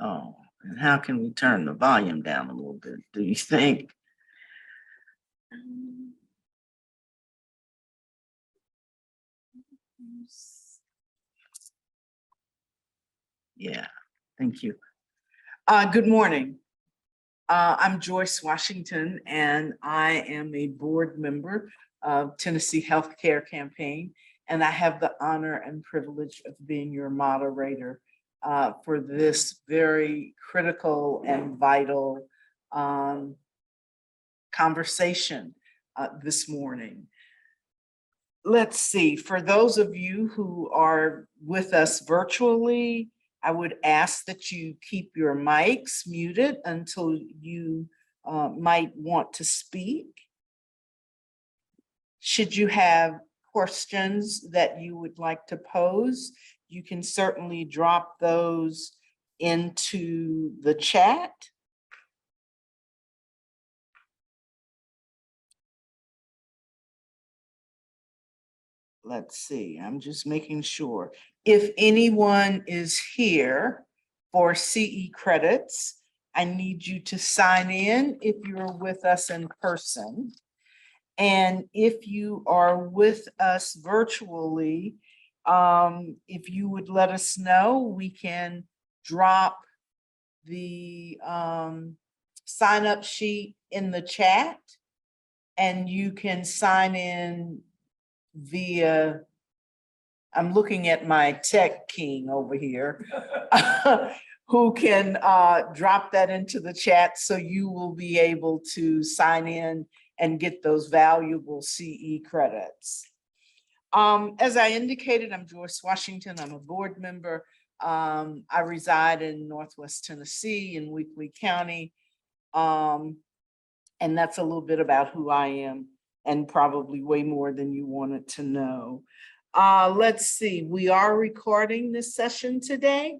Oh, and how can we turn the volume down a little bit, do you think? Yeah, thank you. Good morning. I'm Joyce Washington, and I am a board member of Tennessee Healthcare Campaign, and I have the honor and privilege of being your moderator for this very critical and vital conversation this morning. Let's see, for those of you who are with us virtually, I would ask that you keep your mics muted until you might want to speak. Should you have questions that you would like to pose, you can certainly drop those into the chat. Let's see, I'm just making sure. If anyone is here for CE credits, I need you to sign in if you're with us in person. And if you are with us virtually, if you would let us know, we can drop the sign up sheet in the chat and you can sign in via, I'm looking at my tech king over here, who can drop that into the chat so you will be able to sign in and get those valuable CE credits. As I indicated, I'm Joyce Washington. I'm a board member. I reside in Northwest Tennessee in Weakley County. And that's a little bit about who I am, and probably way more than you wanted to know. Let's see, we are recording this session today,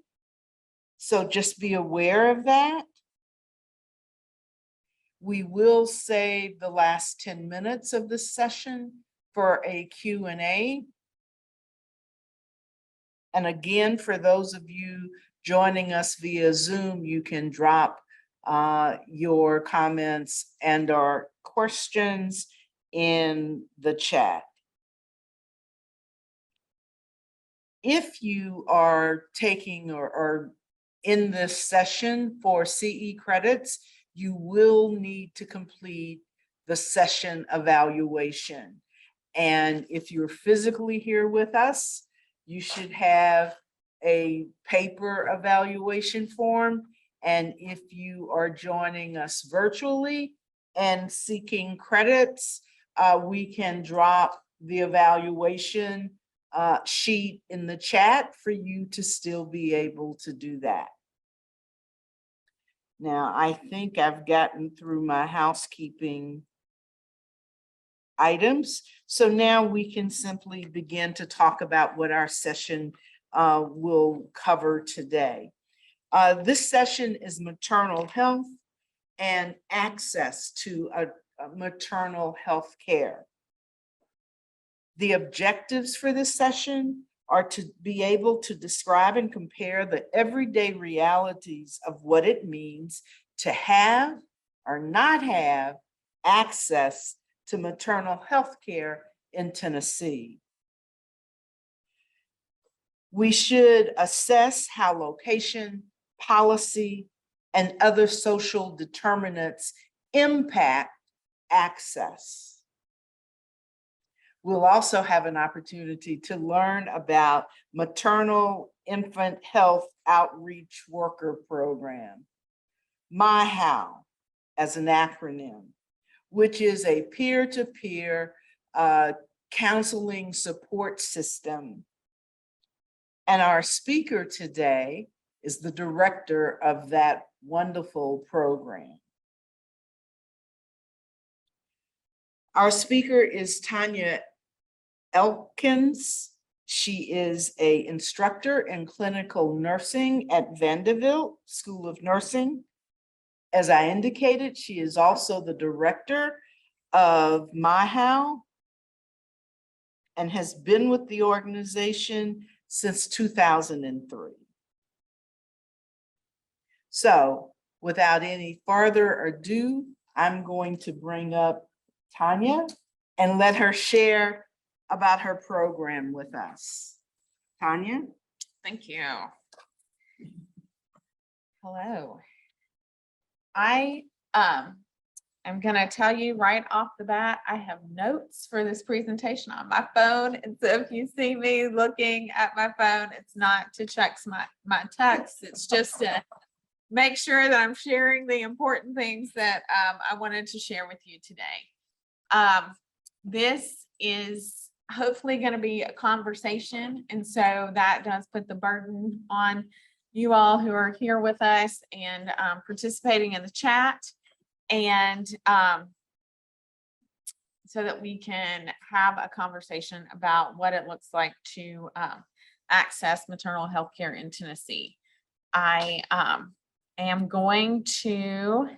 so just be aware of that. We will save the last 10 minutes of this session for a Q&A. And again, for those of you joining us via Zoom, you can drop your comments and or questions in the chat. If you are taking or in this session for CE credits, you will need to complete the session evaluation. And if you're physically here with us, you should have a paper evaluation form. And if you are joining us virtually and seeking credits, we can drop the evaluation sheet in the chat for you to still be able to do that. Now, I think I've gotten through my housekeeping items. So now we can simply begin to talk about what our session will cover today. This session is maternal health and access to a maternal health care. The objectives for this session are to be able to describe and compare the everyday realities of what it means to have or not have access to maternal health care in Tennessee. We should assess how location, policy, and other social determinants impact access. We'll also have an opportunity to learn about Maternal Infant Health Outreach Worker Program, MAHOW as an acronym, which is a peer-to-peer counseling support system. And our speaker today is the director of that wonderful program. Our speaker is Tonya Elkins. She is an instructor in clinical nursing at Vanderbilt School of Nursing. As I indicated, she is also the director of MAHOW and has been with the organization since 2003. So without any further ado, I'm going to bring up Tonya and let her share about her program with us. Tonya? Thank you. Hello. I am going to tell you right off the bat, I have notes for this presentation on my phone. And so if you see me looking at my phone, it's not to check my texts. It's just to make sure that I'm sharing the important things that I wanted to share with you today. This is hopefully going to be a conversation. And so that does put the burden on you all who are here with us and participating in the chat. And so that we can have a conversation about what it looks like to access maternal health care in Tennessee. I am going to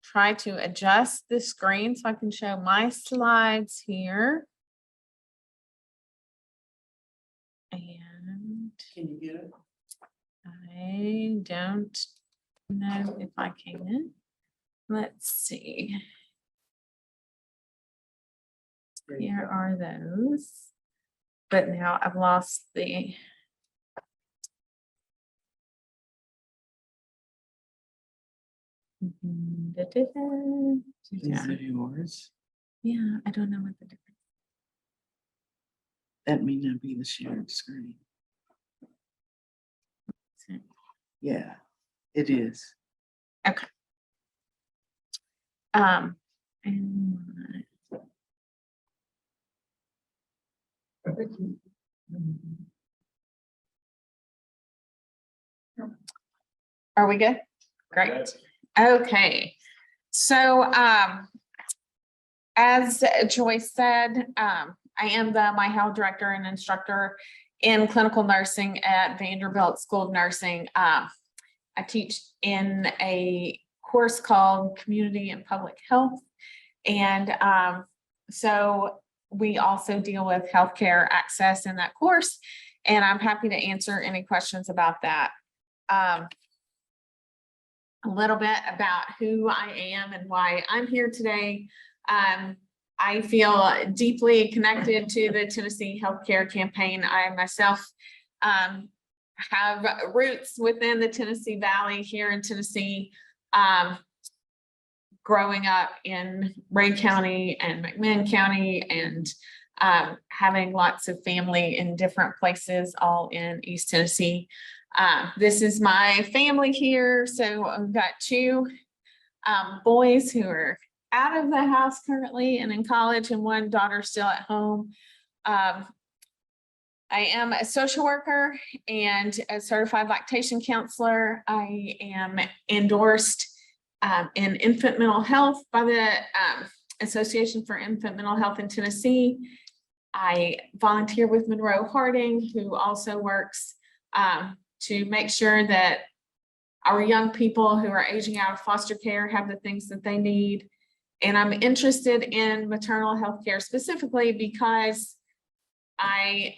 try to adjust the screen so I can show my slides here. And Can you get it? I don't know if I can. Let's see. Here are those. But now I've lost the. Is it yours? Yeah, I don't know what the difference. That may not be the shared screen. is. Yeah, it is. Okay. And are we good? Great. Okay. So as Joyce said, I am the MyHealth Director and Instructor in Clinical Nursing at Vanderbilt School of Nursing. I teach in a course called Community and Public Health. And so we also deal with healthcare access in that course. And I'm happy to answer any questions about that. A little bit about who I am and why I'm here today. I feel deeply connected to the Tennessee Healthcare Campaign. I myself have roots within the Tennessee Valley here in Tennessee, growing up in Ray County and McMinn County and having lots of family in different places, all in East Tennessee. This is my family here. So I've got two boys who are out of the house currently and in college, and one daughter still at home. I am a social worker and a certified lactation counselor. I am endorsed in infant mental health by the Association for Infant Mental Health in Tennessee. I volunteer with Monroe Harding, who also works to make sure that our young people who are aging out of foster care have the things that they need. And I'm interested in maternal health care specifically because I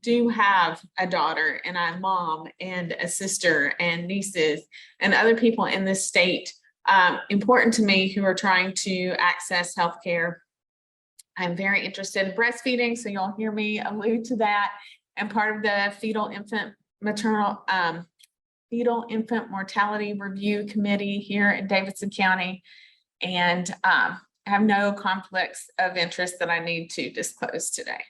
do have a daughter and a mom and a sister and nieces and other people in this state important to me who are trying to access health care. I'm very interested in breastfeeding, so you'll hear me allude to that. And part of the fetal infant mortality review committee here in Davidson County, and I have no conflicts of interest that I need to disclose today.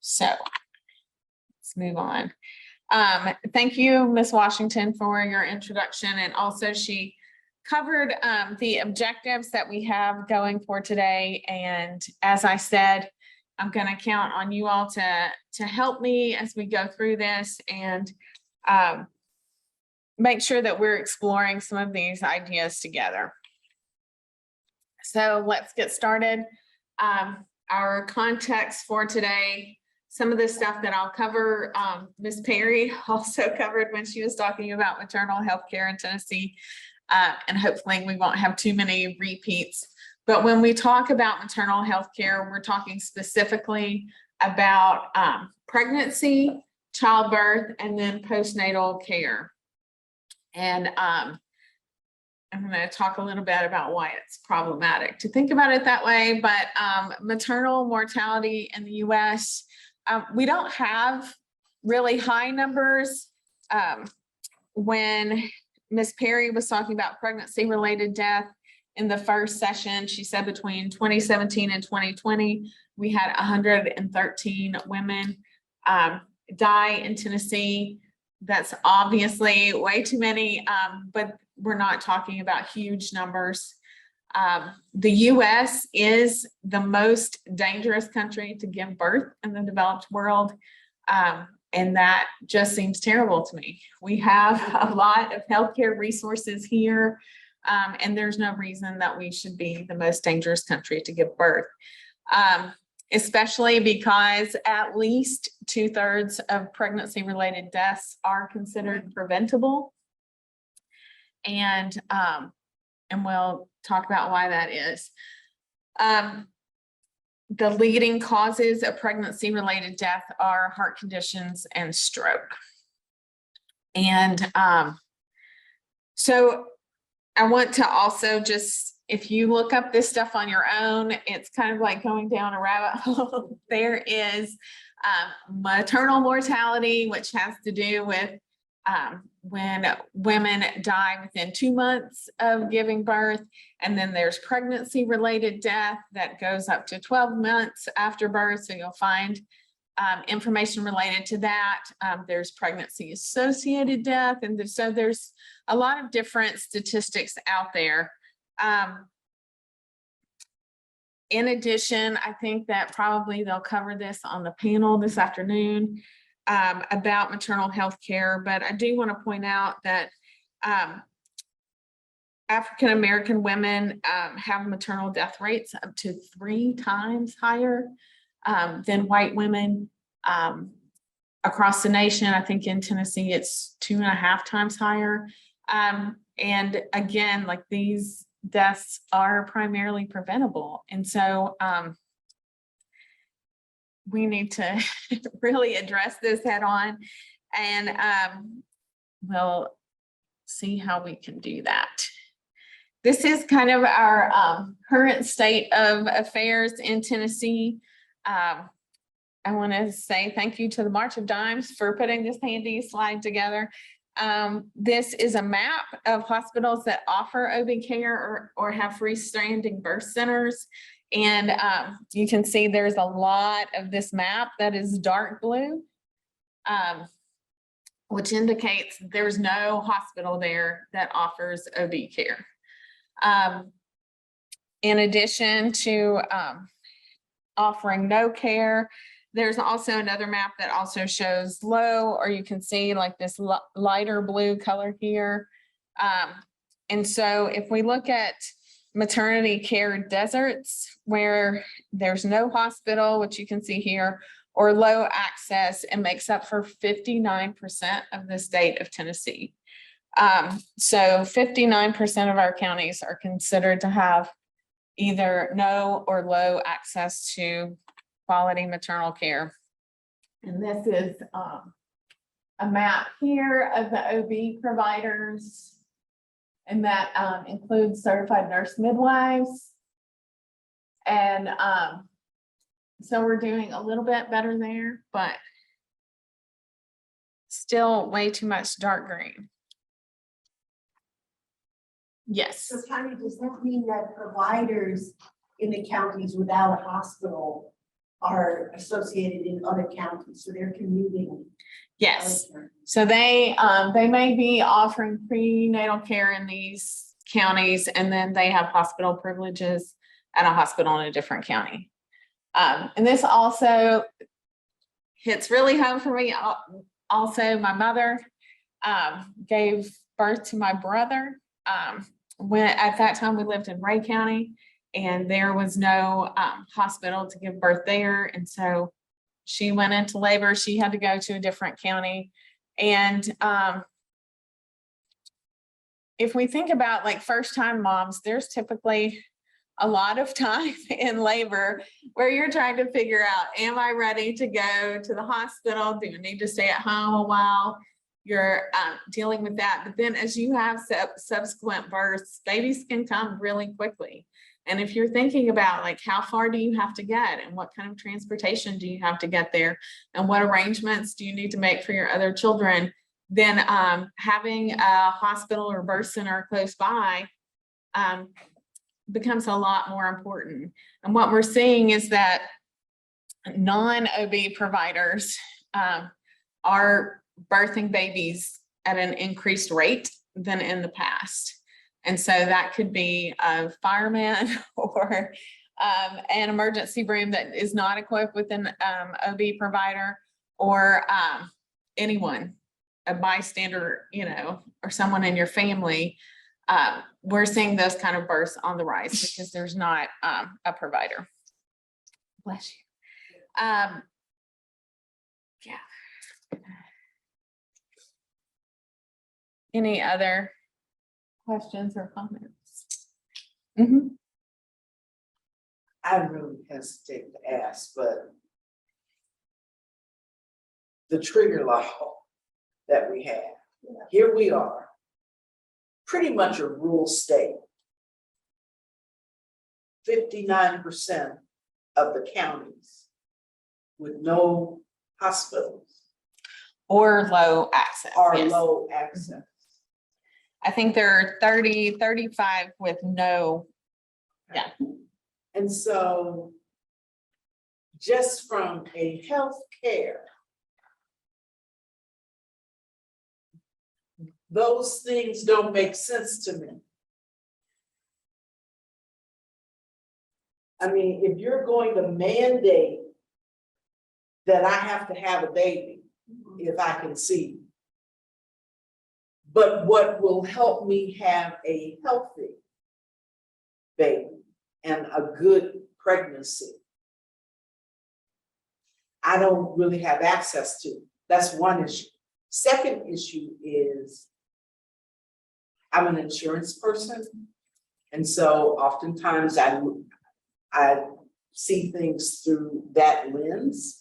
So let's move on. Thank you, Ms. Washington, for your introduction, and also she covered the objectives that we have going for today. And as I said, I'm going to count on you all to help me as we go through this and make sure that we're exploring some of these ideas together. So let's get started. Our context for today, some of the stuff that I'll cover, Ms. Perry also covered when she was talking about maternal health care in Tennessee. And hopefully we won't have too many repeats. But when we talk about maternal health care, we're talking specifically about pregnancy, childbirth, and then postnatal care. And I'm going to talk a little bit about why it's problematic to think about it that way. But maternal mortality in the US, we don't have really high numbers. When Ms. Perry was talking about pregnancy-related death in the first session, she said between 2017 and 2020, we had 113 women die in Tennessee. That's obviously way too many, but we're not talking about huge numbers. The US is the most dangerous country to give birth in the developed world. And that just seems terrible to me. We have a lot of healthcare resources here, and there's no reason that we should be the most dangerous country to give birth. Especially because at least 2/3 of pregnancy-related deaths are considered preventable. And we'll talk about why that is. The leading causes of pregnancy-related death are heart conditions and stroke. And so I want to also just, if you look up this stuff on your own, it's kind of like going down a rabbit hole. There is maternal mortality, which has to do with when women die within 2 months of giving birth. And then there's pregnancy-related death that goes up to 12 months after birth. So you'll find information related to that. There's pregnancy-associated death. And so there's a lot of different statistics out there. In addition, I think that probably they'll cover this on the panel this afternoon about maternal health care, but I do want to point out that African-American women have maternal death rates up to 3 times higher than white women across the nation. I think in Tennessee, it's 2.5 times higher. And again, like these deaths are primarily preventable. And so we need to really address this head on, and we'll see how we can do that. This is kind of our current state of affairs in Tennessee. I want to say thank you to the March of Dimes for putting this handy slide together. This is a map of hospitals that offer OB care or have freestanding birth centers. And you can see there's a lot of this map that is dark blue, which indicates there's no hospital there that offers OB care. In addition to offering no care, there's also another map that also shows low, or you can see like this lighter blue color here. And so if we look at maternity care deserts where there's no hospital, which you can see here, or low access, it makes up for 59% of the state of Tennessee. So 59% of our counties are considered to have either no or low access to quality maternal care. And this is a map here of the OB providers, and that includes certified nurse midwives. And so we're doing a little bit better there, but still way too much dark green. Yes. So Tonya, does that mean that providers in the counties without a hospital are associated in other counties, so they're commuting? Yes. So they may be offering prenatal care in these counties, and then they have hospital privileges at a hospital in a different county. And this also hits really home for me. Also, my mother gave birth to my brother. When at that time we lived in Ray County, and there was no hospital to give birth there. And so she went into labor. She had to go to a different county. And if we think about like first-time moms, there's typically a lot of time in labor where you're trying to figure out, am I ready to go to the hospital? Do I need to stay at home a while? you're dealing with that. But then as you have subsequent births, babies can come really quickly. And if you're thinking about like, how far do you have to get and what kind of transportation do you have to get there and what arrangements do you need to make for your other children, then having a hospital or birth center close by becomes a lot more important. And what we're seeing is that non-OB providers are birthing babies at an increased rate than in the past. And so that could be a fireman or an emergency room that is not equipped with an OB provider, or anyone, a bystander, you know, or someone in your family. We're seeing those kind of births on the rise because there's not a provider. Bless you. Yeah. Any other questions or comments? Mm-hmm. I really hesitate to ask, but the trigger law that we have, here we are, pretty much a rural state. 59% of the counties with no hospitals Or low access. or yes. low access. I think there are 30, 35 with no. Yeah. And so just from a healthcare, those things don't make sense to me. I mean, if you're going to mandate that I have to have a baby if I conceive, but what will help me have a healthy baby and a good pregnancy, I don't really have access to. That's one issue. Second issue is I'm an insurance person. And so oftentimes I see things through that lens.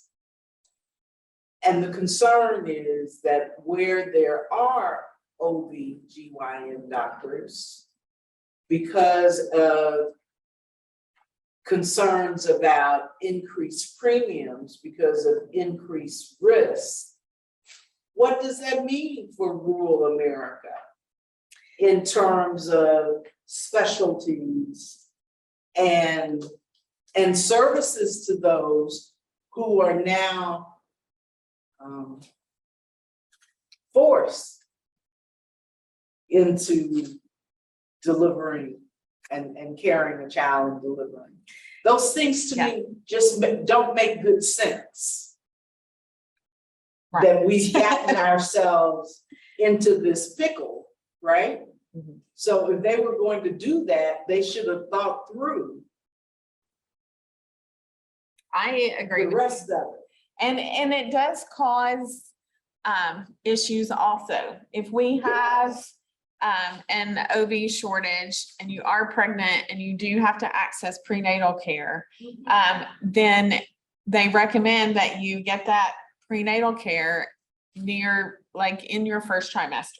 And the concern is that where there are OB/GYN doctors, because of concerns about increased premiums because of increased risk, what does that mean for rural America in terms of specialties and services to those who are now forced into delivering and carrying a child and delivering? Those things to me just don't make good sense. Right. That we've gotten ourselves into this pickle, right? Mhm. So if they were going to do that, they should have thought through I agree the with rest of it. And it does cause issues also. If we have an OB shortage and you are pregnant and you do have to access prenatal care, then they recommend that you get that prenatal care near, like in your first trimester.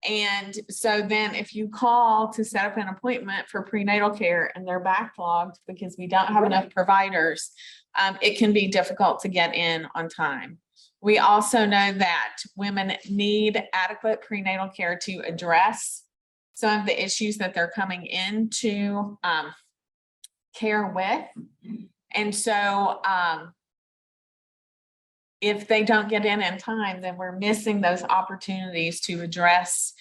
And so then if you call to set up an appointment for prenatal care and they're backlogged because we don't have enough providers, it can be difficult to get in on time. We also know that women need adequate prenatal care to address some of the issues that they're coming into care with. And so if they don't get in time, then we're missing those opportunities to address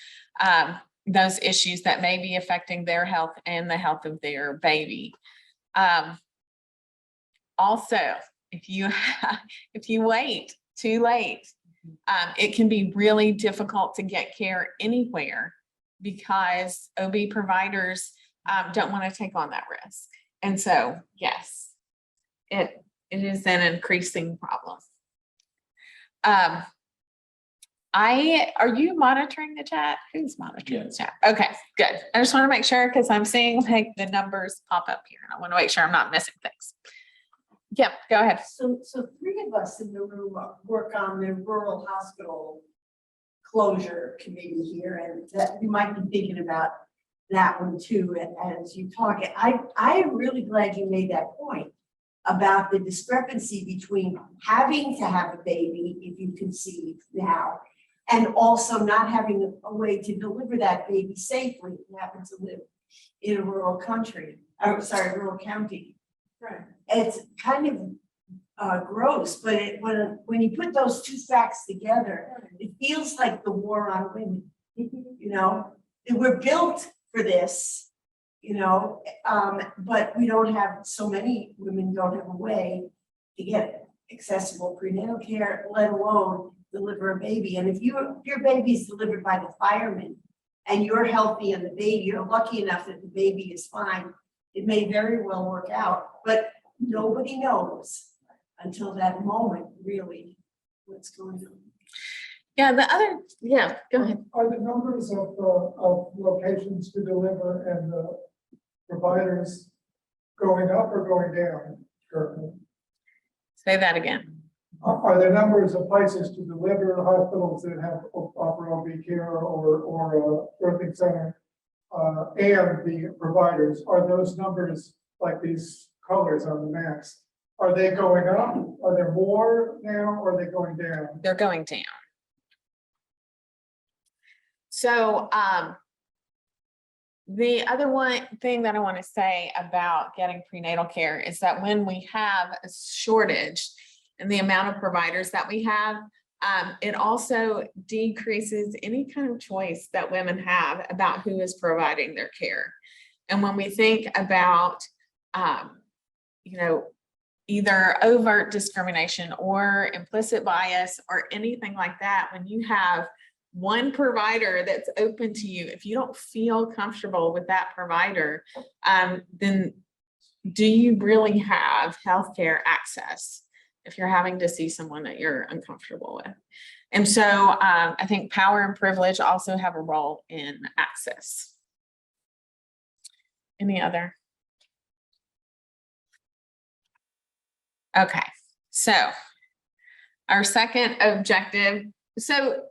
those issues that may be affecting their health and the health of their baby. Also, if you wait too late, it can be really difficult to get care anywhere because OB providers don't want to take on that risk. And so, yes, it is an increasing problem. Are you monitoring the chat? Who's monitoring the chat? Okay, good. I just want to make sure because I'm seeing like the numbers pop up here and I want to make sure I'm not missing things. Yep, go ahead. So three of us in the room work on the rural hospital closure committee here, and that you might be thinking about that one too as you talk. I'm really glad you made that point about the discrepancy between having to have a baby if you conceive now, and also not having a way to deliver that baby safely if you happen to live in a rural country, or sorry, rural county. Right. It's kind of gross, but when you put those two facts together, it feels like the war on women. You know, we're built for this, you know, but we don't have, so many women don't have a way to get accessible prenatal care, let alone deliver a baby. And if your baby is delivered by the fireman and you're healthy and the baby, you're lucky enough that the baby is fine, it may very well work out, but nobody knows until that moment really what's going on. Yeah, go ahead. Are the numbers of locations to deliver and providers going up or going down currently? Say that again. Are there numbers of places to deliver, hospitals that have offer OB care or birthing center, and the providers? Are those numbers, like these colors on the maps, are they going up? Are there more now, or are they going down? They're going down. So the other one thing that I want to say about getting prenatal care is that when we have a shortage in the amount of providers that we have, it also decreases any kind of choice that women have about who is providing their care. And when we think about, you know, either overt discrimination or implicit bias or anything like that, when you have one provider that's open to you, if you don't feel comfortable with that provider, then do you really have healthcare access if you're having to see someone that you're uncomfortable with? And so I think power and privilege also have a role in access. Any other? Okay, so our second objective, so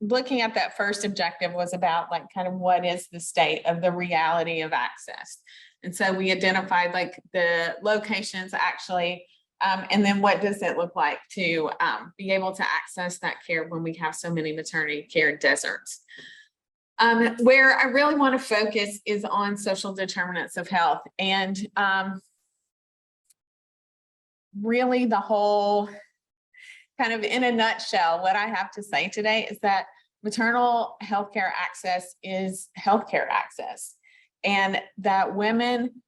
looking at that first objective was about like kind of what is the state of the reality of access. And so we identified like the locations actually, and then what does it look like to be able to access that care when we have so many maternity care deserts. Where I really want to focus is on social determinants of health, and really the whole kind of in a nutshell, what I have to say today is that maternal healthcare access is healthcare access, and that women,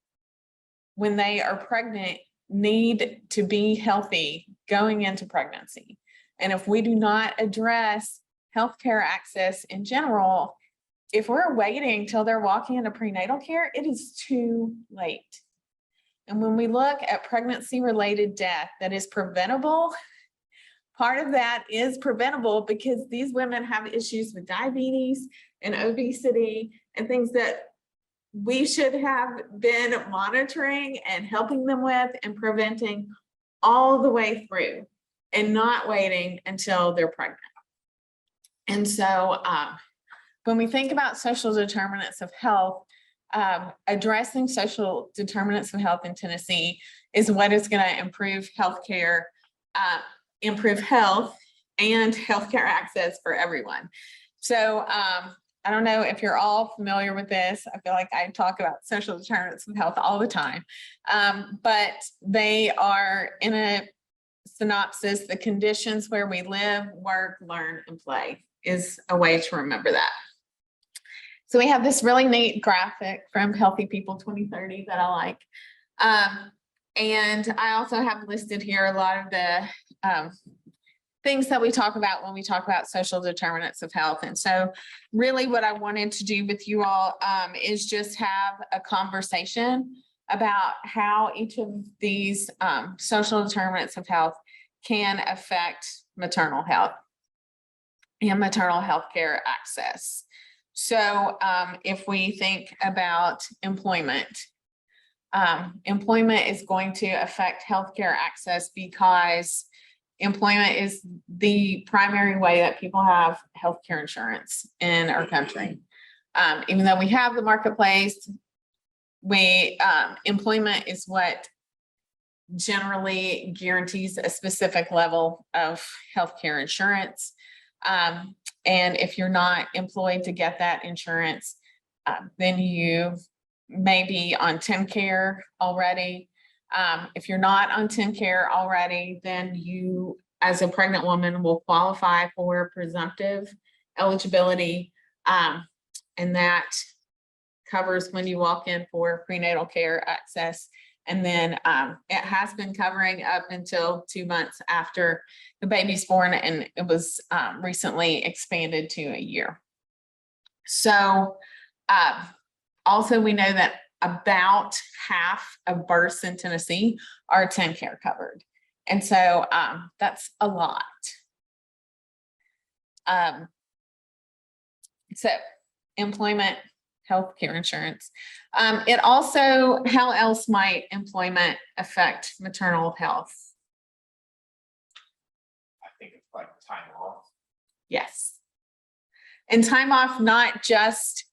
when they are pregnant, need to be healthy going into pregnancy. And if we do not address healthcare access in general, if we're waiting till they're walking into prenatal care, it is too late. And when we look at pregnancy-related death that is preventable, part of that is preventable because these women have issues with diabetes and obesity and things that we should have been monitoring and helping them with and preventing all the way through, and not waiting until they're pregnant. And so when we think about social determinants of health, addressing social determinants of health in Tennessee is what is going to improve healthcare, improve health and healthcare access for everyone. So I don't know if you're all familiar with this. I feel like I talk about social determinants of health all the time, but they are, in a synopsis, the conditions where we live, work, learn, and play is a way to remember that. So we have this really neat graphic from Healthy People 2030 that I like. And I also have listed here a lot of the things that we talk about when we talk about social determinants of health. And so really what I wanted to do with you all is just have a conversation about how each of these social determinants of health can affect maternal health and maternal health care access. So if we think about employment, employment is going to affect healthcare access because employment is the primary way that people have healthcare insurance in our country. Even though we have the marketplace, employment is what generally guarantees a specific level of healthcare insurance. And if you're not employed to get that insurance, then you may be on TennCare already. If you're not on TennCare already, then you, as a pregnant woman, will qualify for presumptive eligibility. And that covers when you walk in for prenatal care access. And then it has been covering up until 2 months after the baby's born, and it was recently expanded to a year. So also we know that about half of births in Tennessee are TennCare covered. And so that's a lot. So employment, healthcare insurance. It also, how else might employment affect maternal health? I think it's like time off. Yes. And time off, not just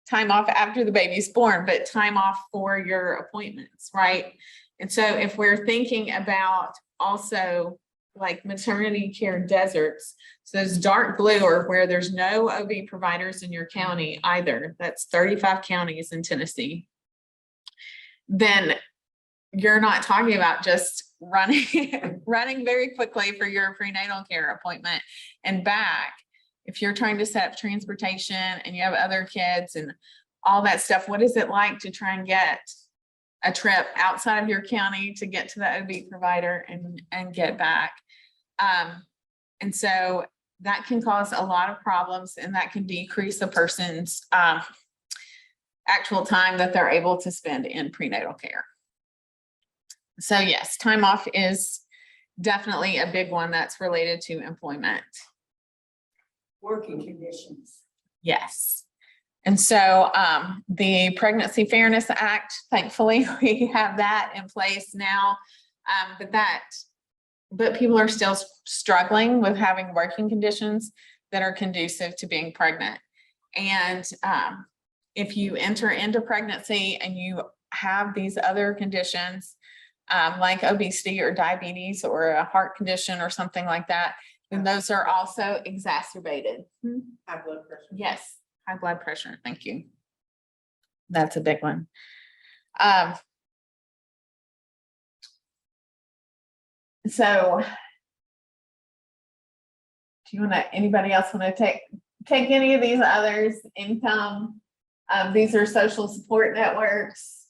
time off after the baby's born, but time off for your appointments, right? And so if we're thinking about also like maternity care deserts, so those dark blue are where there's no OB providers in your county either. That's 35 counties in Tennessee. Then you're not talking about just running very quickly for your prenatal care appointment and back. If you're trying to set up transportation and you have other kids and all that stuff, what is it like to try and get a trip outside of your county to get to the OB provider and get back? And so that can cause a lot of problems, and that can decrease a person's actual time that they're able to spend in prenatal care. So yes, time off is definitely a big one that's related to employment. Working conditions. Yes. And so the Pregnancy Fairness Act, thankfully, we have that in place now. But people are still struggling with having working conditions that are conducive to being pregnant. And if you enter into pregnancy and you have these other conditions, like obesity or diabetes or a heart condition or something like that, then those are also exacerbated. High blood pressure. Yes, high blood pressure. Thank you. That's a big one. So do you want to, anybody else want to take any of these others? Income, these are social support networks,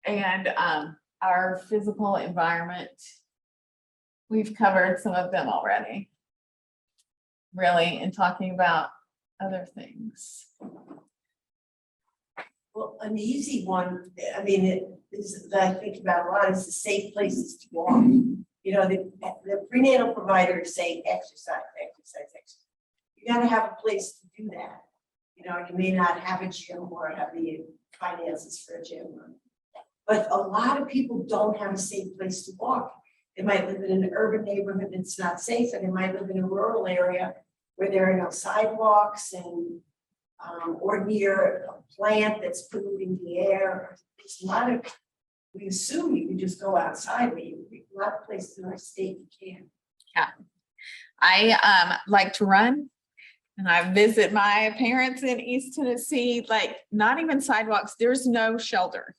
and our physical environment. We've covered some of them already, really, in talking about other things. Well, an easy one, I mean, it is that I think about a lot is the safe places to walk. You know, the prenatal providers say exercise. You gotta have a place to do that. You know, you may not have a gym or have the finances for a gym. But a lot of people don't have a safe place to walk. They might live in an urban neighborhood that's not safe, and they might live in a rural area where there are no sidewalks and or near a plant that's polluting the air. There's a lot of, we assume you can just go outside, but a lot of places in our state you can't. Yeah, I like to run, and I visit my parents in East Tennessee. Like, not even sidewalks. There's no shelter.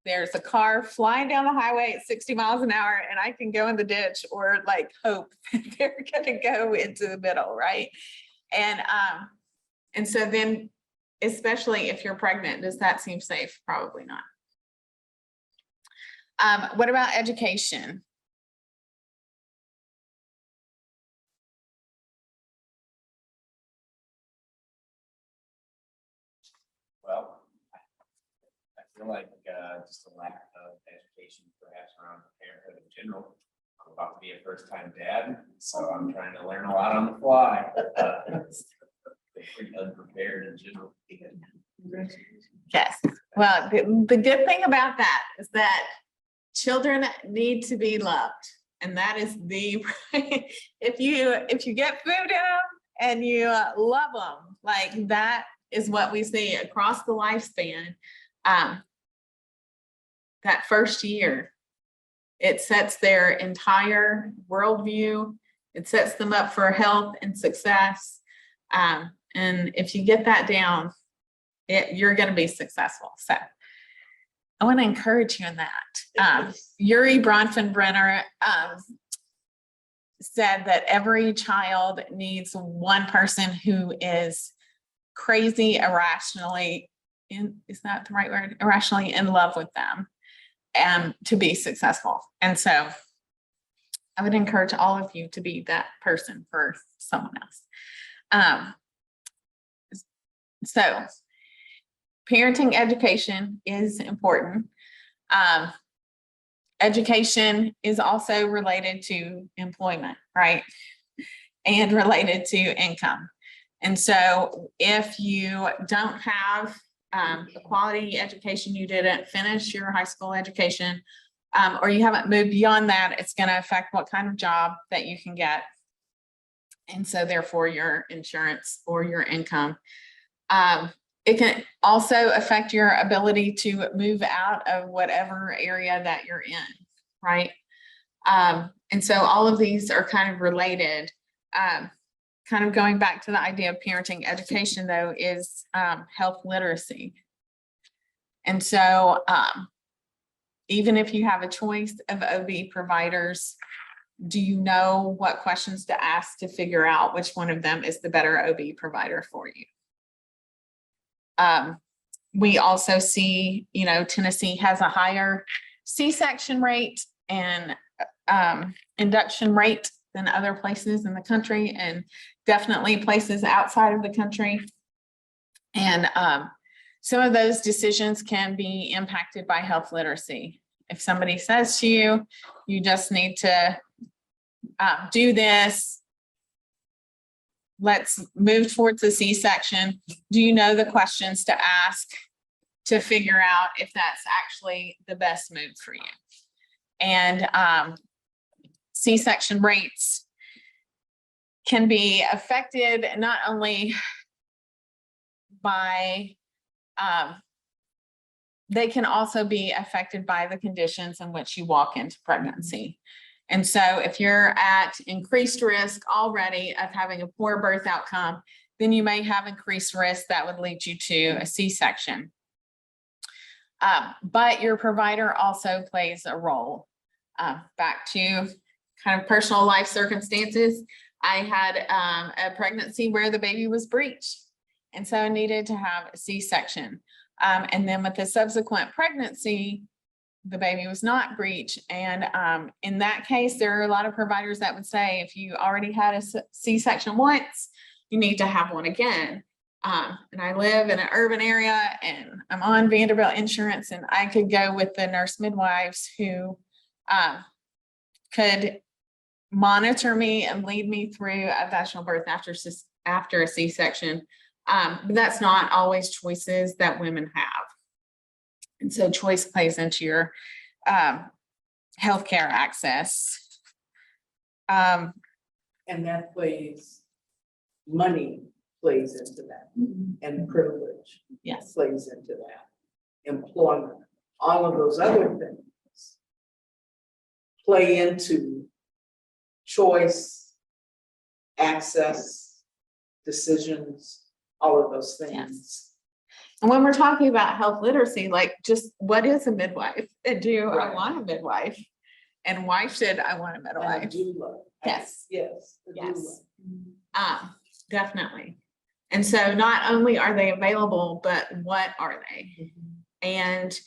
There's a car flying down the highway at 60 miles an hour, and I can go in the ditch or like hope that they're gonna go into the middle, right? And so then, especially if you're pregnant, does that seem safe? Probably not. What about education? Well, I feel like just a lack of education perhaps around parenthood in general. I'm about to be a first-time dad, so I'm trying to learn a lot on the fly. Pretty unprepared in general. Yes. Well, the good thing about that is that children need to be loved. And that is the, if you get food in them and you love them, like that is what we see across the lifespan. That first year, it sets their entire worldview. It sets them up for health and success. And if you get that down, you're going to be successful. So I want to encourage you in that. Yuri Bronfenbrenner said that every child needs one person who is crazy, irrationally, is that the right word? Irrationally in love with them to be successful. And so I would encourage all of you to be that person for someone else. So parenting education is important. Education is also related to employment, right? And related to income. And so if you don't have a quality education, you didn't finish your high school education, or you haven't moved beyond that, it's going to affect what kind of job that you can get. And so therefore your insurance or your income. It can also affect your ability to move out of whatever area that you're in, right? And so all of these are kind of related. Kind of going back to the idea of parenting education, though, is health literacy. And so even if you have a choice of OB providers, do you know what questions to ask to figure out which one of them is the better OB provider for you? We also see, Tennessee has a higher C-section rate and induction rate than other places in the country, and definitely places outside of the country. And some of those decisions can be impacted by health literacy. If somebody says to you, you just need to do this, let's move towards the C-section. Do you know the questions to ask to figure out if that's actually the best move for you? And C-section rates can be affected not only by, they can also be affected by the conditions in which you walk into pregnancy. And so if you're at increased risk already of having a poor birth outcome, then you may have increased risk that would lead you to a C-section. But your provider also plays a role. Back to kind of personal life circumstances. I had a pregnancy where the baby was breached, and so I needed to have a C-section. And then with the subsequent pregnancy, the baby was not breached. And in that case, there are a lot of providers that would say, if you already had a C-section once, you need to have one again. And I live in an urban area and I'm on Vanderbilt insurance, and I could go with the nurse midwives who could monitor me and lead me through a vaginal birth after a C-section. But that's not always choices that women have. And so choice plays into your healthcare access. And that money plays into that, and privilege Yes. plays into that. Employment, all of those other things play into choice, access, decisions, all of those things. Yes. And when we're talking about health literacy, like just what is a midwife? Do I want a midwife? And why should I want a And a midwife? doula. Yes. Yes. a Yes. doula. Definitely. And so not only are they available, but what are they? And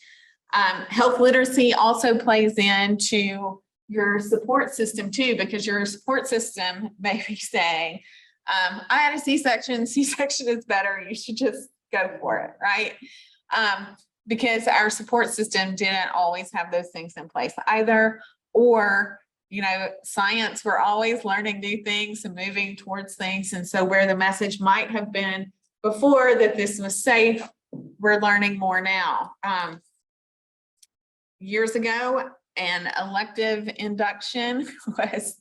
health literacy also plays into your support system too, because your support system may be saying, I had a C-section, C-section is better, you should just go for it, right? Because our support system didn't always have those things in place either, or science, we're always learning new things and moving towards things. And so where the message might have been before that this was safe, we're learning more now. Years ago, and elective induction was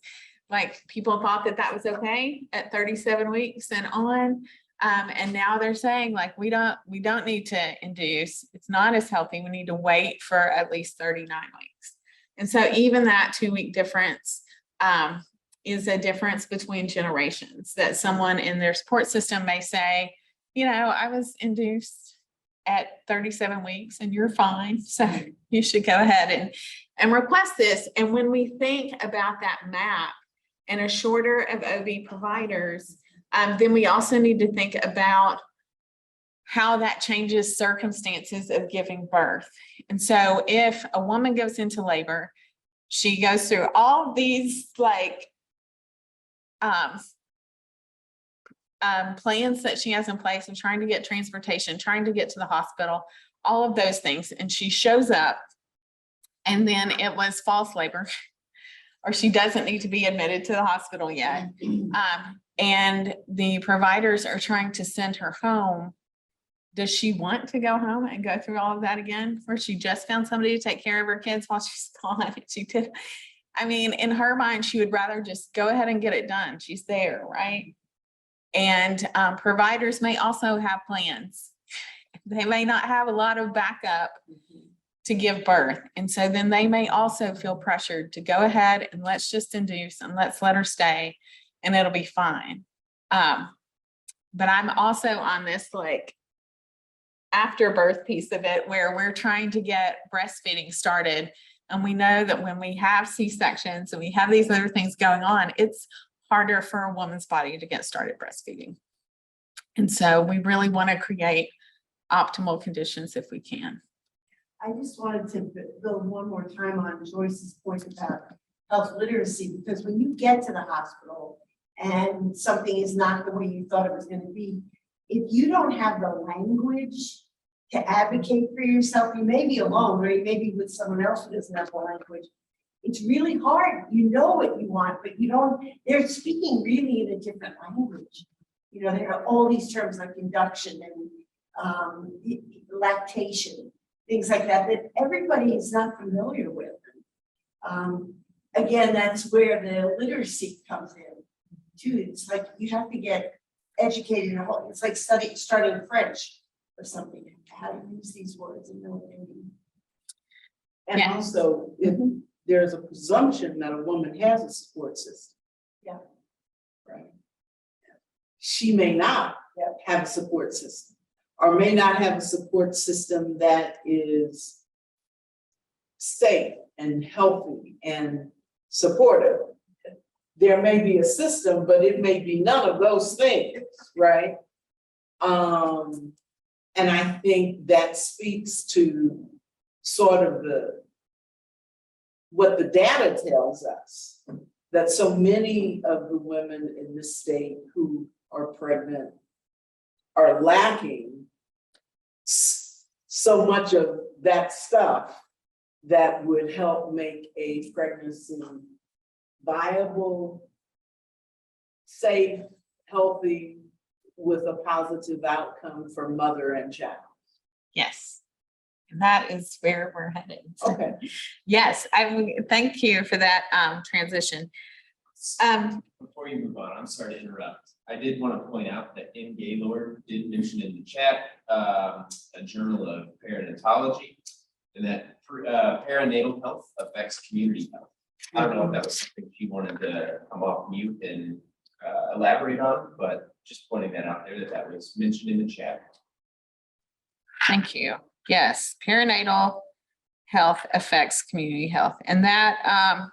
like, people thought that that was okay at 37 weeks and on. And now they're saying like, we don't need to induce. It's not as healthy. We need to wait for at least 39 weeks. And so even that 2-week difference, is a difference between generations, that someone in their support system may say, you know, I was induced at 37 weeks and you're fine. So you should go ahead and request this. And when we think about that map and a shorter of OB providers, then we also need to think about how that changes circumstances of giving birth. And so if a woman goes into labor, she goes through all these like plans that she has in place of trying to get transportation, trying to get to the hospital, all of those things. And she shows up and then it was false labor or she doesn't need to be admitted to the hospital yet. And the providers are trying to send her home. Does she want to go home and go through all of that again, where she just found somebody to take care of her kids while she's gone? She did. I mean, in her mind, she would rather just go ahead and get it done. She's there, right? And providers may also have plans. They may not have a lot of backup to give birth. And so then they may also feel pressured to go ahead and let's just induce and let's let her stay and it'll be fine. But I'm also on this like after birth piece of it where we're trying to get breastfeeding started. And we know that when we have C-sections and we have these other things going on, it's harder for a woman's body to get started breastfeeding. And so we really want to create optimal conditions if we can. I just wanted to build one more time on Joyce's point about health literacy, because when you get to the hospital and something is not the way you thought it was going to be, if you don't have the language to advocate for yourself, you may be alone, or you may be with someone else who doesn't have the language. It's really hard. You know what you want, but you don't, they're speaking really in a different language. You know, there are all these terms like induction and lactation, things like that, that everybody is not familiar with. Again, that's where the literacy comes in too. It's like you have to get educated in a whole, it's like starting French or something, how to use these words and know what they mean. And Yeah. also, if there's a presumption that a woman has a support system. Yeah. Right. She may not have a support system, or may not have a support system that is safe and healthy and supportive. There may be a system, but it may be none of those things, right? And I think that speaks to sort of what the data tells us, that so many of the women in this state who are pregnant are lacking so much of that stuff that would help make a pregnancy viable, safe, healthy, with a positive outcome for mother and child. Yes. And that is where we're headed. Okay. Yes, thank you for that transition. Before you move on, I'm sorry to interrupt. I did want to point out that in Gaylord did mention in the chat a journal of perinatology, and that perinatal health affects community health. I don't know if that was something she wanted to come off mute and elaborate on, but just pointing that out there that was mentioned in the chat. Thank you. Yes, perinatal health affects community health. And that,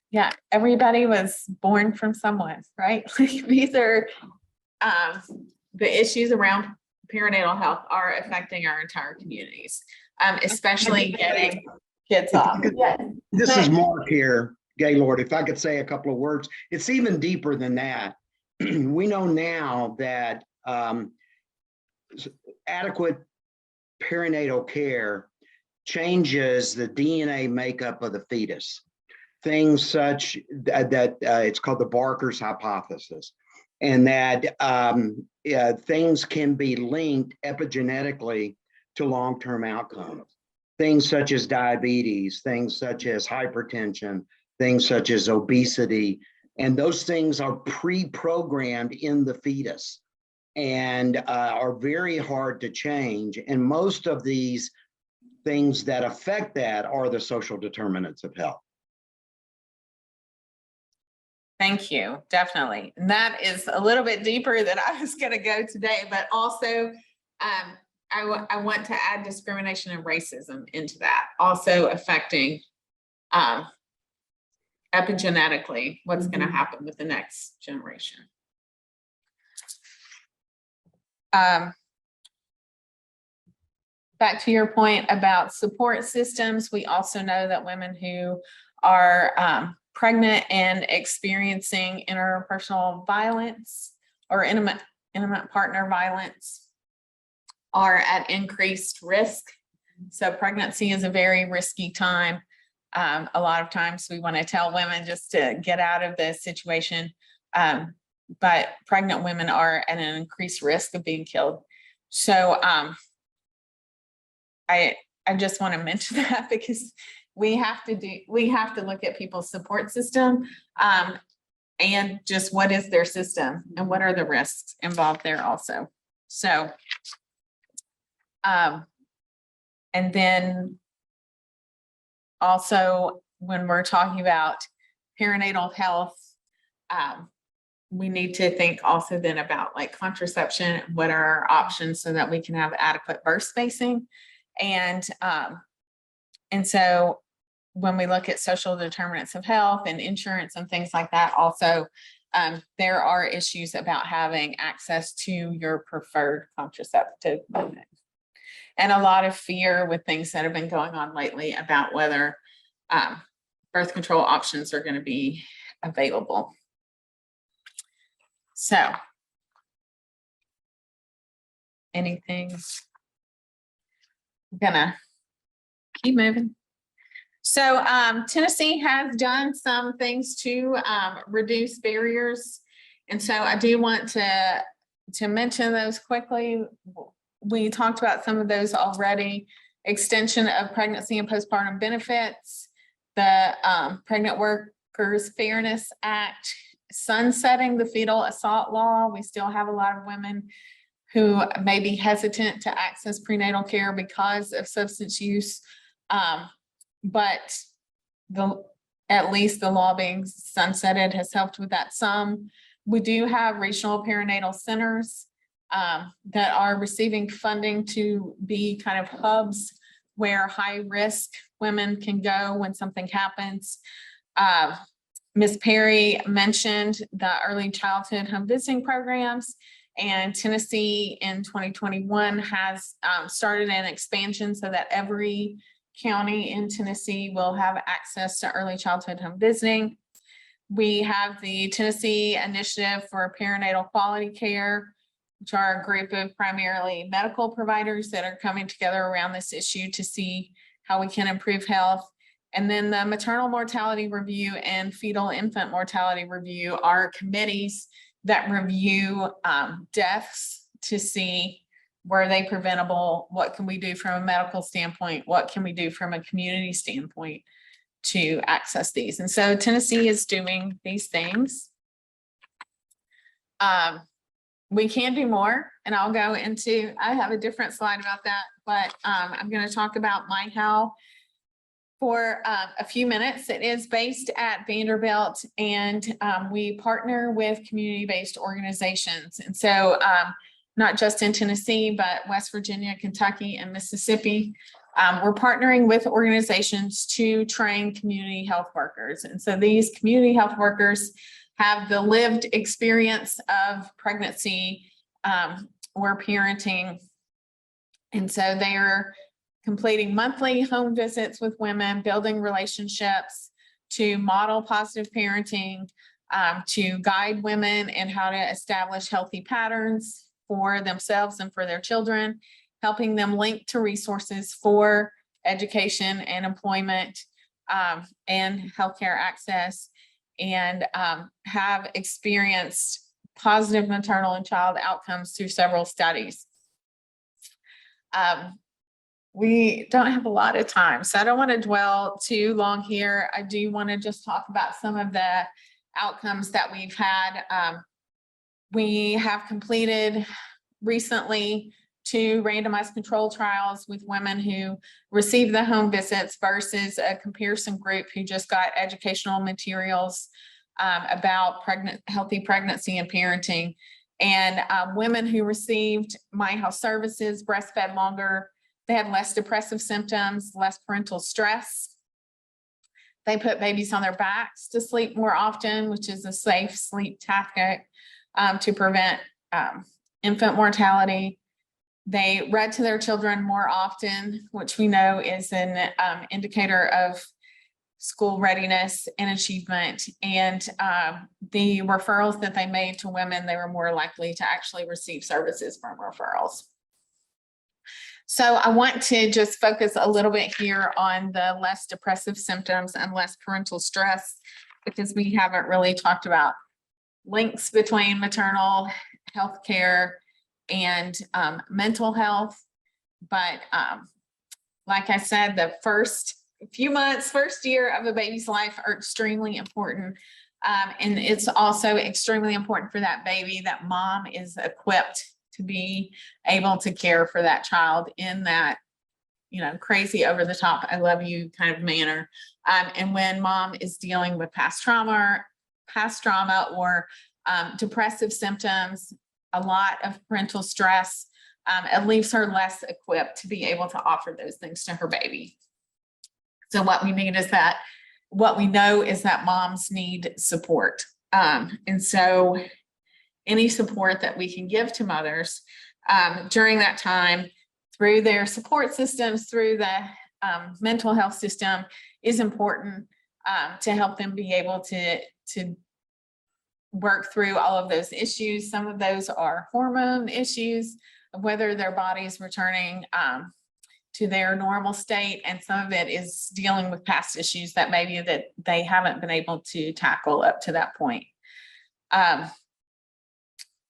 yeah, everybody was born from someone, right? These are the issues around perinatal health are affecting our entire communities, especially getting kids off. Yeah. This is Mark here, Gaylord. If I could say a couple of words, it's even deeper than that. We know now that adequate perinatal care changes the DNA makeup of the fetus. Things such that it's called the Barker's hypothesis, and that things can be linked epigenetically to long-term outcomes. things such as diabetes, things such as hypertension, things such as obesity, and those things are pre-programmed in the fetus and are very hard to change. And most of these things that affect that are the social determinants of health. Thank you, definitely. And that is a little bit deeper than I was gonna go today, but also I want to add discrimination and racism into that, also affecting epigenetically what's gonna happen with the next generation. Back to your point about support systems, we also know that women who are pregnant and experiencing interpersonal violence or intimate partner violence are at increased risk. So pregnancy is a very risky time. A lot of times we want to tell women just to get out of the situation, but pregnant women are at an increased risk of being killed. So I just want to mention that because we have to look at people's support system and just what is their system and what are the risks involved there also. So, and then also when we're talking about perinatal health, we need to think also then about like contraception, what are our options so that we can have adequate birth spacing. And so when we look at social determinants of health and insurance and things like that, also, there are issues about having access to your preferred contraceptive method. And a lot of fear with things that have been going on lately about whether birth control options are going to be available. So, anything? I'm gonna keep moving. So Tennessee has done some things to reduce barriers. And so I do want to mention those quickly. We talked about some of those already. Extension of pregnancy and postpartum benefits, the Pregnant Workers Fairness Act, sunsetting the fetal assault law. We still have a lot of women who may be hesitant to access prenatal care because of substance use. But at least the law being sunsetted has helped with that some. We do have regional perinatal centers that are receiving funding to be kind of hubs where high risk women can go when something happens. Ms. Perry mentioned the early childhood home visiting programs, and Tennessee in 2021 has started an expansion so that every county in Tennessee will have access to early childhood home visiting. We have the Tennessee Initiative for Perinatal Quality Care, which are a group of primarily medical providers that are coming together around this issue to see how we can improve health. And then the Maternal Mortality Review and Fetal Infant Mortality Review are committees that review deaths to see were they preventable, what can we do from a medical standpoint, what can we do from a community standpoint to access these. And so Tennessee is doing these things. We can do more, and I'll go into, I have a different slide about that, but I'm going to talk about MyHow for a few minutes. It is based at Vanderbilt, and we partner with community-based organizations. And so not just in Tennessee, but West Virginia, Kentucky, and Mississippi. We're partnering with organizations to train community health workers. And so these community health workers have the lived experience of pregnancy or parenting. And so they're completing monthly home visits with women, building relationships to model positive parenting, to guide women in how to establish healthy patterns for themselves and for their children, helping them link to resources for education and employment and healthcare access, and have experienced positive maternal and child outcomes through several studies. we don't have a lot of time, so I don't want to dwell too long here. I do want to just talk about some of the outcomes that we've had. We have completed recently 2 randomized control trials with women who received the home visits versus a comparison group who just got educational materials about healthy pregnancy and parenting. And women who received My Health Services, breastfed longer, they had less depressive symptoms, less parental stress. They put babies on their backs to sleep more often, which is a safe sleep tactic to prevent infant mortality. They read to their children more often, which we know is an indicator of school readiness and achievement. And the referrals that they made to women, they were more likely to actually receive services from referrals. So I want to just focus a little bit here on the less depressive symptoms and less parental stress, because we haven't really talked about links between maternal health care and mental health. But like I said, the first few months, first year of a baby's life are extremely important. And it's also extremely important for that baby that mom is equipped to be able to care for that child in that, you know, crazy over the top, I love you kind of manner. And when mom is dealing with past trauma or depressive symptoms, a lot of parental stress, it leaves her less equipped to be able to offer those things to her baby. So what we need is that, what we know is that moms need support. And so any support that we can give to mothers during that time through their support systems, through the mental health system is important to help them be able to work through all of those issues. Some of those are hormone issues, of whether their body's returning to their normal state, and some of it is dealing with past issues that maybe that they haven't been able to tackle up to that point.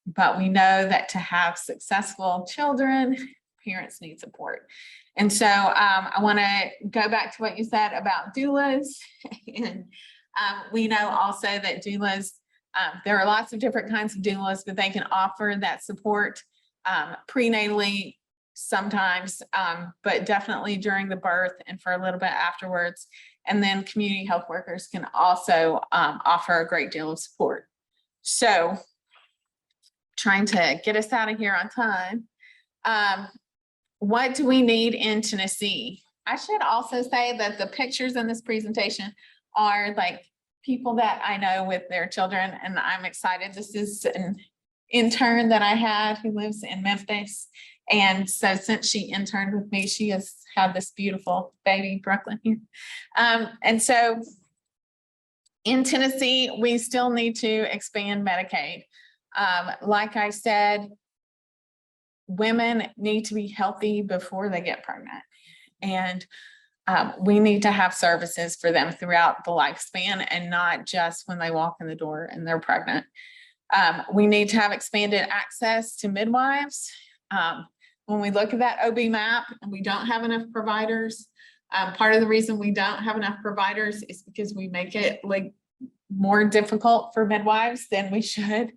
But we know that to have successful children, parents need support. And so I want to go back to what you said about doulas. And we know also that doulas, there are lots of different kinds of doulas, but they can offer that support prenatally sometimes, but definitely during the birth and for a little bit afterwards. And then community health workers can also offer a great deal of support. So trying to get us out of here on time. What do we need in Tennessee? I should also say that the pictures in this presentation are like people that I know with their children, and I'm excited. This is an intern that I had who lives in Memphis. And so since she interned with me, she has had this beautiful baby, Brooklyn here. And so in Tennessee, we still need to expand Medicaid. Like I said, women need to be healthy before they get pregnant. And we need to have services for them throughout the lifespan and not just when they walk in the door and they're pregnant. We need to have expanded access to midwives. When we look at that OB map and we don't have enough providers, part of the reason we don't have enough providers is because we make it like more difficult for midwives than we should.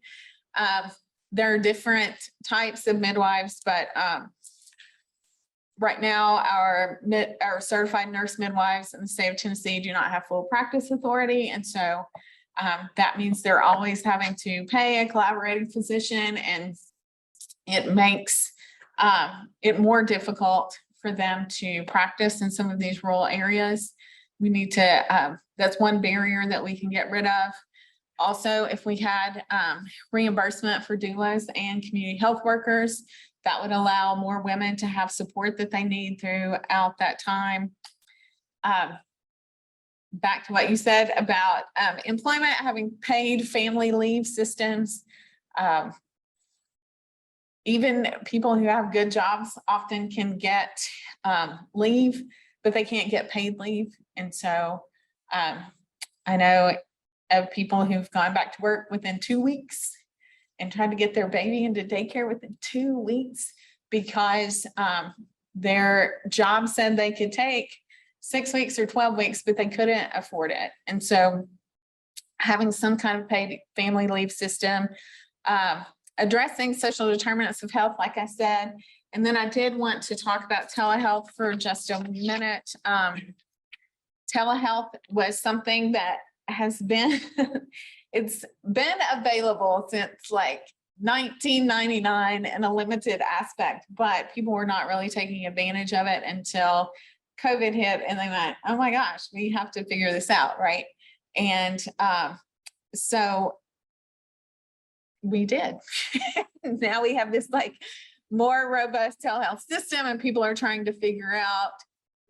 There are different types of midwives, but right now our certified nurse midwives in the state of Tennessee do not have full practice authority. And so that means they're always having to pay a collaborating physician, and it makes it more difficult for them to practice in some of these rural areas. We need to, that's one barrier that we can get rid of. Also, if we had reimbursement for doulas and community health workers, that would allow more women to have support that they need throughout that time. Back to what you said about employment, having paid family leave systems. Even people who have good jobs often can get leave, but they can't get paid leave. And so I know of people who've gone back to work within 2 weeks and tried to get their baby into daycare within 2 weeks because their job said they could take 6 weeks or 12 weeks, but they couldn't afford it. And so having some kind of paid family leave system, addressing social determinants of health, like I said. And then I did want to talk about telehealth for just a minute. Telehealth was something that has been, it's been available since like 1999 in a limited aspect, but people were not really taking advantage of it until COVID hit and they went, oh my gosh, we have to figure this out, right? And so we did. Now we have this like more robust telehealth system and people are trying to figure out,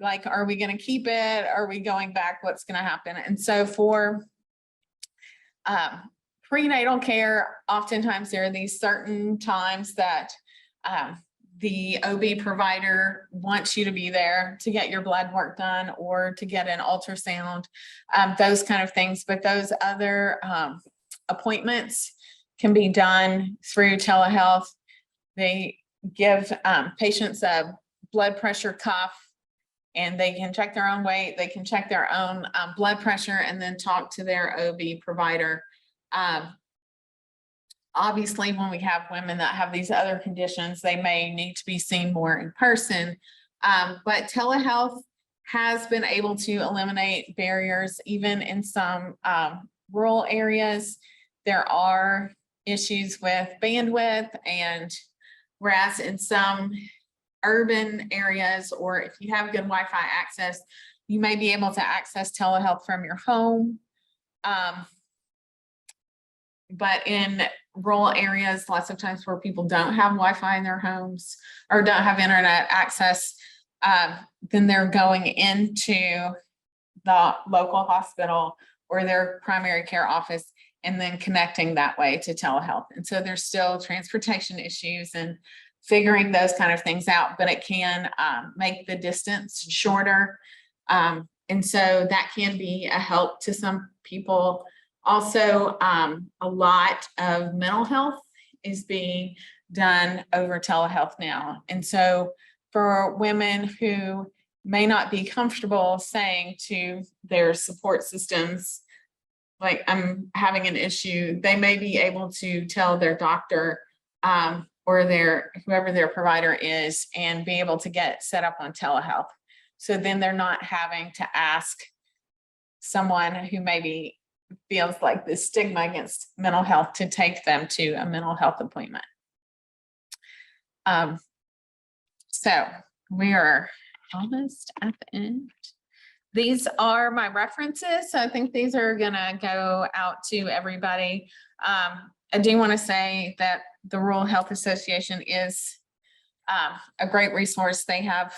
like, are we going to keep it? Are we going back? What's going to happen? And so for prenatal care, oftentimes there are these certain times that the OB provider wants you to be there to get your blood work done or to get an ultrasound, those kind of things. But those other appointments can be done through telehealth. They give patients a blood pressure cuff and they can check their own weight, they can check their own blood pressure and then talk to their OB provider. Obviously, when we have women that have these other conditions, they may need to be seen more in person. But telehealth has been able to eliminate barriers, even in some rural areas. There are issues with bandwidth, and whereas in some urban areas, or if you have good Wi-Fi access, you may be able to access telehealth from your home. But in rural areas, lots of times where people don't have Wi-Fi in their homes or don't have internet access, then they're going into the local hospital or their primary care office and then connecting that way to telehealth. And so there's still transportation issues and figuring those kind of things out, but it can make the distance shorter. And so that can be a help to some people. Also, a lot of mental health is being done over telehealth now. And so for women who may not be comfortable saying to their support systems, like, I'm having an issue, they may be able to tell their doctor or whoever their provider is and be able to get set up on telehealth. So then they're not having to ask someone who maybe feels like this stigma against mental health to take them to a mental health appointment. So we are almost at the end. These are my references. So I think these are gonna go out to everybody. I do want to say that the Rural Health Association is a great resource. They have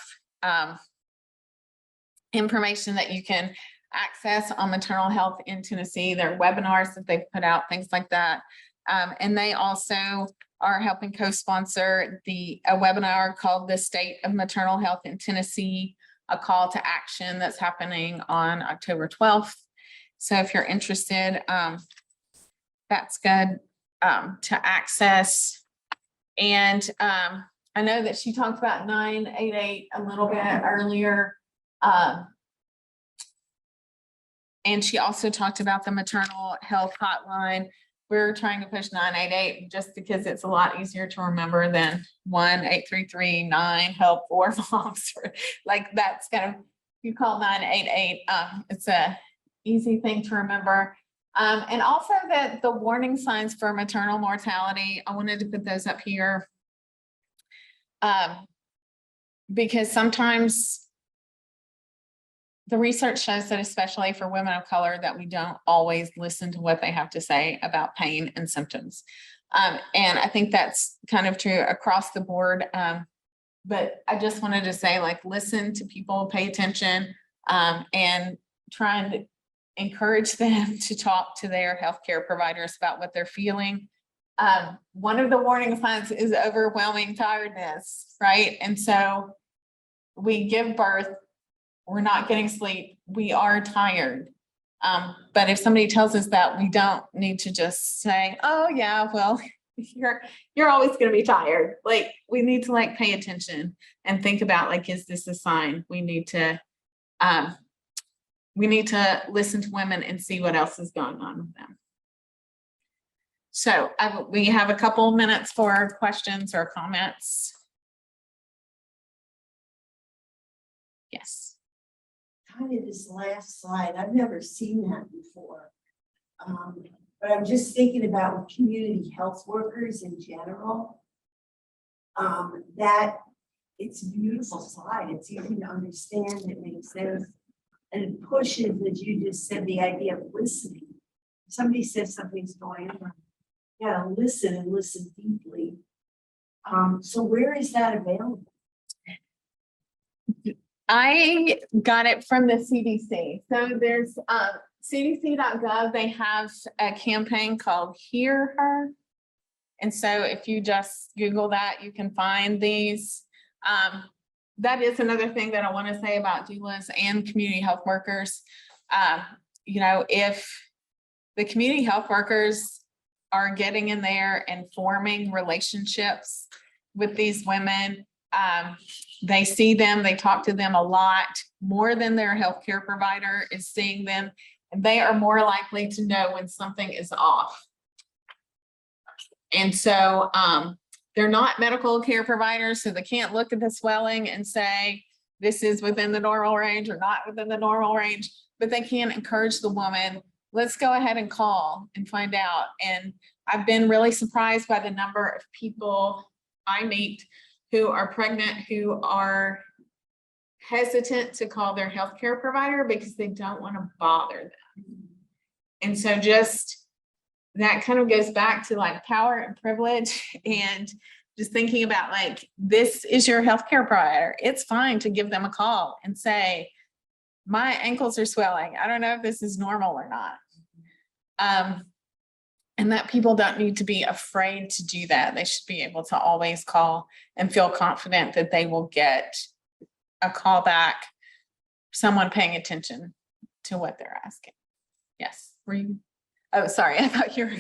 information that you can access on maternal health in Tennessee, their webinars that they've put out, things like that. And they also are helping co-sponsor a webinar called The State of Maternal Health in Tennessee, a call to action that's happening on October 12th. So if you're interested, that's good to access. And I know that she talked about 988 a little bit earlier. And she also talked about the maternal health hotline. We're trying to push 988 just because it's a lot easier to remember than 1-833-9 help for moms. Like, that's kind of, you call 988, it's a easy thing to remember. And also that the warning signs for maternal mortality, I wanted to put those up here. Because sometimes the research shows that, especially for women of color, that we don't always listen to what they have to say about pain and symptoms. And I think that's kind of true across the board. But I just wanted to say, like, listen to people, pay attention, and try and encourage them to talk to their healthcare providers about what they're feeling. One of the warning signs is overwhelming tiredness, right? And so we give birth, we're not getting sleep, we are tired. But if somebody tells us that, we don't need to just say, oh yeah, well, you're always gonna be tired. Like, we need to like pay attention and think about like, is this a sign? We need to listen to women and see what else is going on with them. So we have a couple minutes for questions or comments. Yes. Kind of this last slide, I've never seen that before. But I'm just thinking about with community health workers in general. That it's a beautiful slide, it's easy to understand, it makes sense. And it pushes, as you just said, the idea of listening. If somebody says something's going on, you gotta listen and listen deeply. So where is that available? I got it from the CDC. So there's cdc.gov, they have a campaign called Hear Her. And so if you just Google that, you can find these. That is another thing that I want to say about doulas and community health workers. You know, if the community health workers are getting in there and forming relationships with these women, they see them, they talk to them a lot more than their healthcare provider is seeing them, and they are more likely to know when something is off. And so they're not medical care providers, so they can't look at the swelling and say, this is within the normal range or not within the normal range, but they can encourage the woman, let's go ahead and call and find out. And I've been really surprised by the number of people I meet who are pregnant, who are hesitant to call their healthcare provider because they don't want to bother them. And so just that kind of goes back to like power and privilege, and just thinking about like, this is your healthcare provider. It's fine to give them a call and say, my ankles are swelling. I don't know if this is normal or not. And that people don't need to be afraid to do that. They should be able to always call and feel confident that they will get a call back, someone paying attention to what they're asking. Yes, were you? Oh, sorry, I thought you were.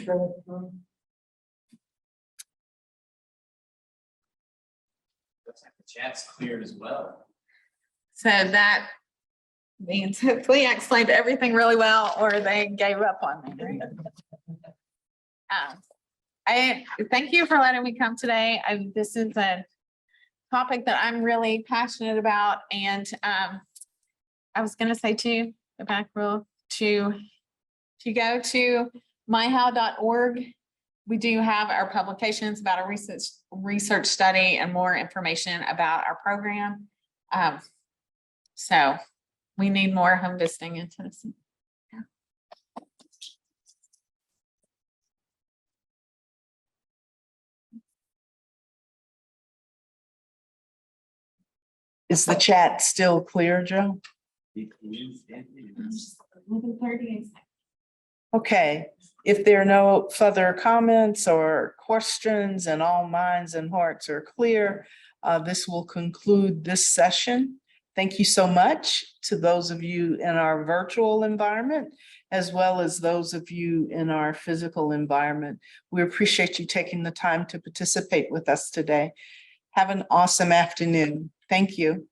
Looks like the chat's cleared as well. So that means hopefully I explained everything really well, or they gave up on me. Right? I thank you for letting me come today. This is a topic that I'm really passionate about, and I was going to say too, the back row, to go to myhow.org. We do have our publications about our research study and more information about our program. So we need more home visiting in Tennessee. Yeah. Is the chat still clear, Joe? 11:30. Okay, if there are no further comments or questions and all minds and hearts are clear, this will conclude this session. Thank you so much to those of you in our virtual environment, as well as those of you in our physical environment. We appreciate you taking the time to participate with us today. Have an awesome afternoon. Thank you.